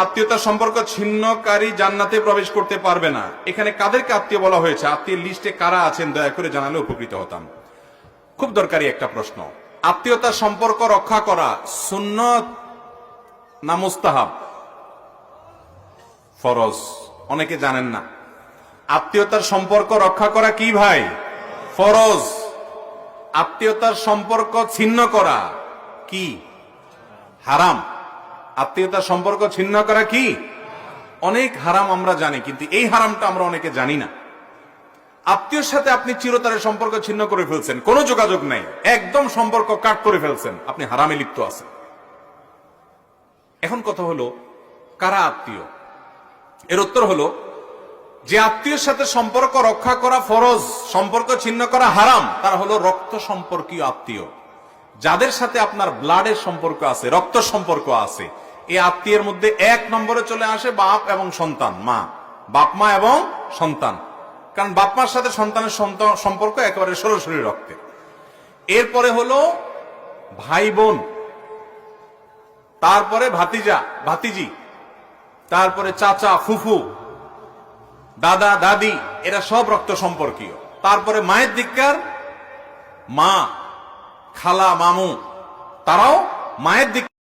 আত্মীয়তার সম্পর্ক ছিন্নকারী জান্নাতে প্রবেশ করতে পারবে না। এখানে কাদেরকে আত্মীয় বলা হয়েছে, আত্মীয়ের লিস্টে কারা আছেন দয়া করে জানালে উপকৃত হতাম। খুব দরকারি একটা প্রশ্ন। আত্মীয়তার সম্পর্ক রক্ষা করা সুন্নত না মুস্তাহাব? ফরজ। অনেকে জানেন না আত্মীয়তার সম্পর্ক রক্ষা করা কি ভাই? ফরজ। আত্মীয়তার সম্পর্ক ছিন্ন করা কি? হারাম। আত্মীয়তার সম্পর্ক ছিন্ন করা কি? অনেক হারাম আমরা জানি, কিন্তু এই হারামটা আমরা অনেকে জানি না। আত্মীয়র সাথে আপনি চিরতরের সম্পর্ক ছিন্ন করে ফেলছেন, কোনো যোগাযোগ নাই, একদম সম্পর্ক কাট করে ফেলছেন, আপনি হারামে লিপ্ত আছেন। এখন কথা হলো কারা আত্মীয়? এর উত্তর হলো, যে আত্মীয়ের সাথে সম্পর্ক রক্ষা করা ফরজ, সম্পর্ক ছিন্ন করা হারাম, তারা হলো রক্ত সম্পর্কীয় আত্মীয়। যাদের সাথে আপনার ব্লাডের সম্পর্ক আছে, রক্ত সম্পর্ক আছে, এই আত্মীয়ের মধ্যে এক নম্বরে চলে আসে বাপ এবং সন্তান, মা, বাপ মা এবং সন্তান। কারণ বাপ মার সাথে সন্তানের সম্পর্ক একেবারে সরাসরি রক্তের। এরপরে হলো ভাই বোন, তারপরে ভাতিজা ভাতিজি, তারপরে চাচা ফুফু, দাদা দাদি, এরা সব রক্ত সম্পর্কীয়। তারপরে মায়ের দিককার মা, খালা, মামু, তারাও মায়ের দিক